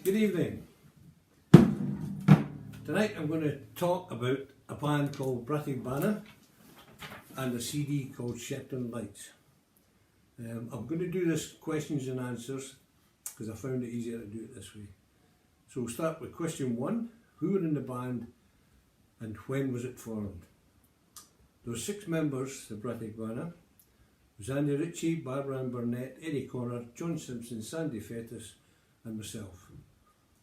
Good evening. Tonight I'm going to talk about a band called Bratach Bana and a CD called Shetland Lights. I'm going to do this questions and answers because I found it easier to do it this way. So we'll start with question 1. Who were in the band and when was it formed? There were 6 members of Bratach Bana. It was Andy Ritchie, Barbara Ann Burnett, Eddie Connor, John Simpson, Sandy Fetis and myself.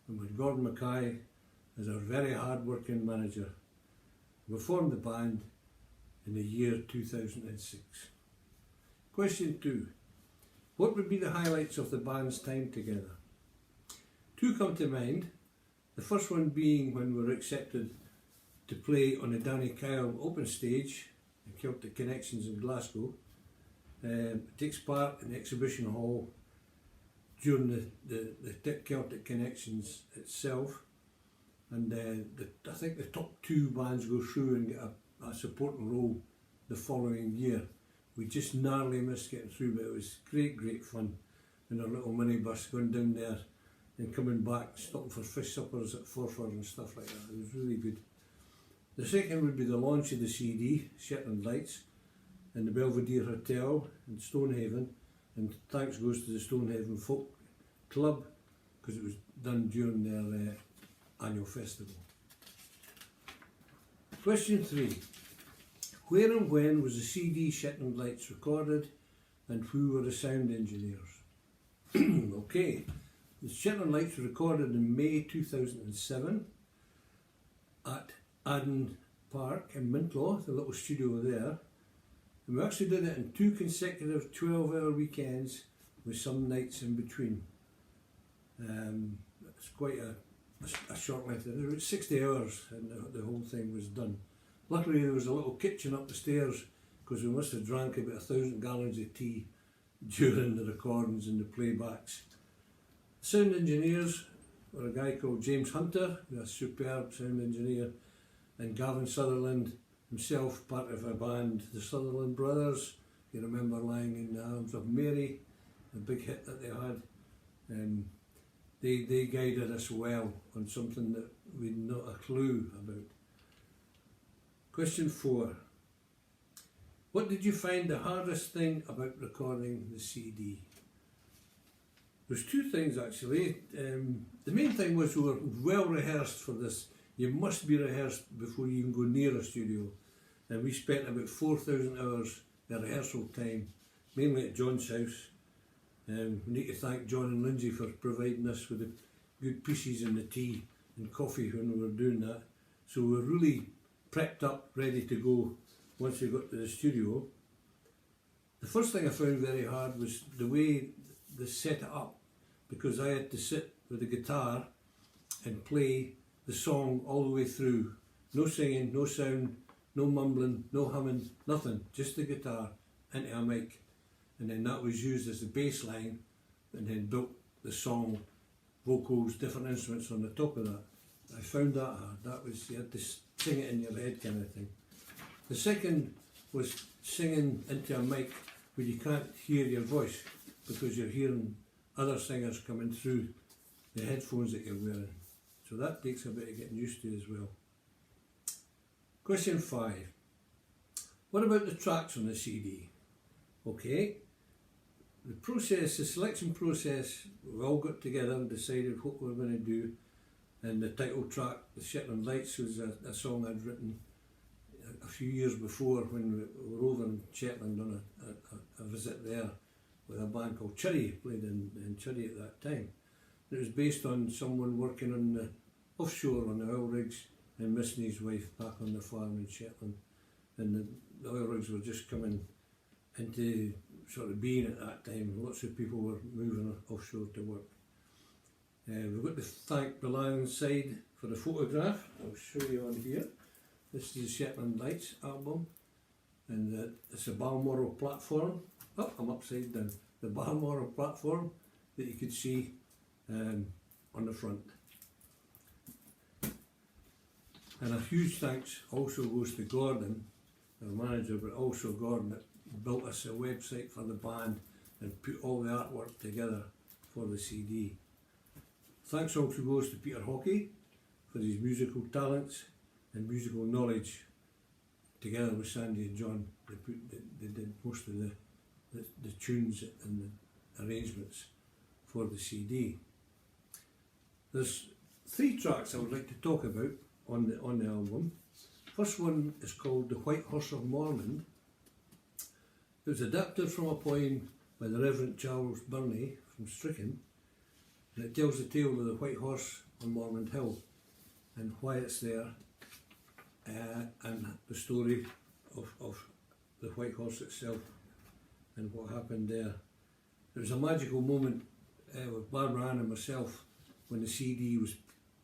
And with Gordon Mackay as our very hard working manager. We formed the band in the year 2006. Question 2. What would be the highlights of the band's time together? 2 come to mind. The first one being when we were accepted to play on the Danny Kyle Open Stage in Celtic Connections in Glasgow. It takes part in the exhibition hall during the Celtic Connections itself, and I think the top 2 bands go through and get a supporting role the following year. We just narrowly missed getting through, but it was great fun in our little minibus going down there and coming back, stopping for fish suppers at Forfar and stuff like that. It was really good. The second would be the launch of the CD, Shetland Lights, in the Belvedere Hotel in Stonehaven, and thanks goes to the Stonehaven Folk Club because it was done during their annual festival. Question 3. Where and when was the CD Shetland Lights recorded and who were the sound engineers? Okay, the Shetland Lights were recorded in May 2007 at Aden Park in Mintlaw, the little studio there. And we actually did it in 2 consecutive 12-hour weekends with some nights in between. It's quite a short length. There was 60 hours and the whole thing was done. Luckily there was a little kitchen up the stairs because we must have drank about 1,000 gallons of tea during the recordings and the playbacks. Sound engineers were a guy called James Hunter, a superb sound engineer, and Gavin Sutherland himself, part of a band, the Sutherland Brothers. You remember Lying in the Arms of Mary, the big hit that they had. They guided us well on something that we'd not a clue about. Question 4. What did you find the hardest thing about recording the CD? There's 2 things actually. The main thing was we were well rehearsed for this. You must be rehearsed before you can go near a studio. And we spent about 4,000 hours of rehearsal time, mainly at John's house. We need to thank John and Lindsay for providing us with the good pieces and the tea and coffee when we were doing that. So we were really prepped up, ready to go once we got to the studio. The first thing I found very hard was the way they set it up, because I had to sit with the guitar and play the song all the way through. No singing, no sound, no mumbling, no humming, nothing, just the guitar into a mic. And then that was used as the bass line and then built the song, vocals, different instruments on the top of that. I found that hard. That was, you had to sing it in your head kind of thing. The second was singing into a mic where you can't hear your voice because you're hearing other singers coming through the headphones that you're wearing. So that takes a bit of getting used to as well. Question 5. What about the tracks on the CD? Okay, the selection process, we all got together and decided what we were going to do, and the title track, the Shetland Lights, was a song I'd written a few years before when we were over in Shetland on a visit there with a band called Chuddy, played in Chuddy at that time. It was based on someone working on the offshore on the oil rigs and missing his wife back on the farm in Shetland, and the oil rigs were just coming into sort of being at that time. Lots of people were moving offshore to work. We've got to thank the Lions side for the photograph. I'll show you on here. This is the Shetland Lights album, and it's a Balmoral platform. Oh, I'm upside down. The Balmoral platform that you could see on the front. And a huge thanks also goes to Gordon, our manager, but also Gordon that built us a website for the band and put all the artwork together for the CD. Thanks also goes to Peter Hockey for his musical talents and musical knowledge. Together with Sandy and John, they did most of the tunes and the arrangements for the CD. There's 3 tracks I would like to talk about on the album. First one is called The White Horse of Mormond. It was adapted from a poem by the Reverend Charles Burney from Stricken, and it tells the tale of the White Horse on Mormond Hill and why it's there, and the story of the White Horse itself and what happened there. It was a magical moment with Barbara Ann and myself when the CD was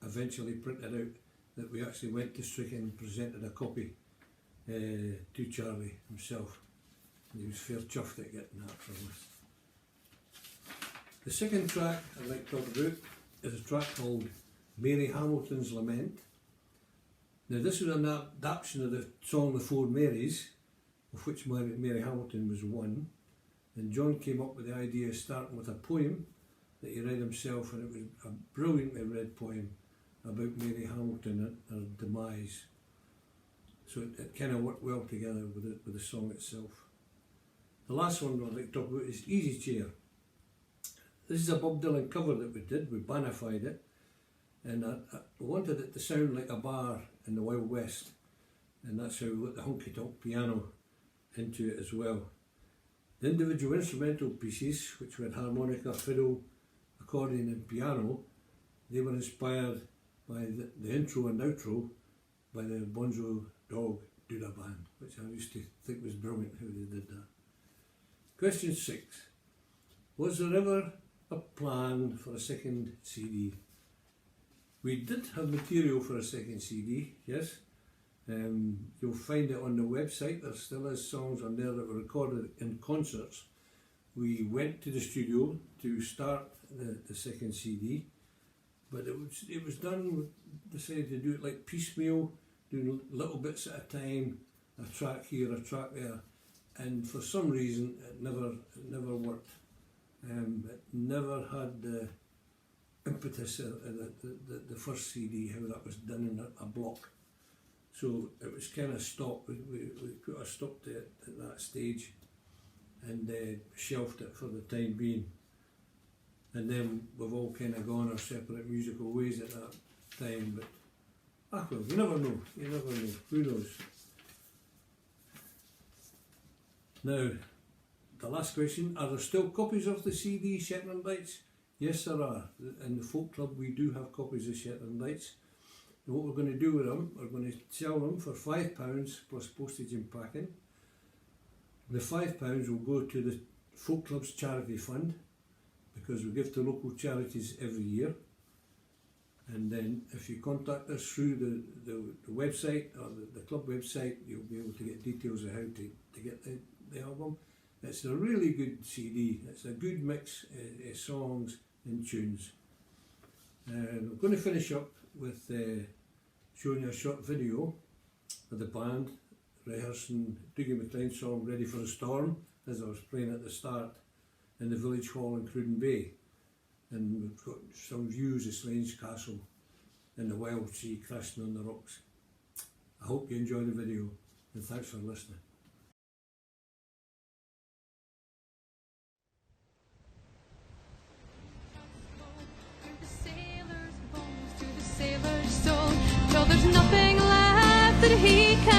eventually printed out, that we actually went to Stricken and presented a copy to Charlie himself. And he was fair chuffed at getting that from us. The second track I'd like to talk about is a track called Mary Hamilton's Lament. Now this is an adaptation of the song The Four Marys, of which Mary Hamilton was one, and John came up with the idea of starting with a poem that he read himself, and it was a brilliantly read poem about Mary Hamilton and her demise. So it kind of worked well together with the song itself. The last one I'd like to talk about is Easy Chair. This is a Bob Dylan cover that we did, we banified it, and I wanted it to sound like a bar in the Wild West, and that's how we got the honky-tonk piano into it as well. The individual instrumental pieces, which had harmonica, fiddle, accordion and piano, they were inspired by the intro and outro by the Bonzo Dog Doodah Band, which I used to think was brilliant how they did that. Question 6. Was there ever a plan for a second CD? We did have material for a second CD, yes. You'll find it on the website. There still is songs on there that were recorded in concerts. We went to the studio to start the second CD, but it was done, decided to do it like piecemeal, doing little bits at a time, a track here, a track there, and for some reason it never worked. It never had the impetus of the first CD, how that was done in a block. So it was kind of stopped. We put a stop to it at that stage and shelved it for the time being. And then we've all kind of gone our separate musical ways at that time. But well, you never know. You never know. Who knows? Now, the last question: are there still copies of the CD Shetland Lights? Yes, there are. In the Folk Club, we do have copies of Shetland Lights. And what we're going to do with them, we're going to sell them for £5 plus postage and packing. The £5 will go to the Folk Club's charity fund, because we give to local charities every year. And then if you contact us through the website or the club website, you'll be able to get details of how to get the album. It's a really good CD. It's a good mix of songs and tunes. We're going to finish up with showing you a short video of the band rehearsing Dougie MacLean's song Ready for a Storm, as I was playing at the start, in the village hall in Cruden Bay. And we've got some views of Slane's Castle and the wild sea crashing on the rocks. I hope you enjoy the video, and thanks for listening. Till there's nothing left that he can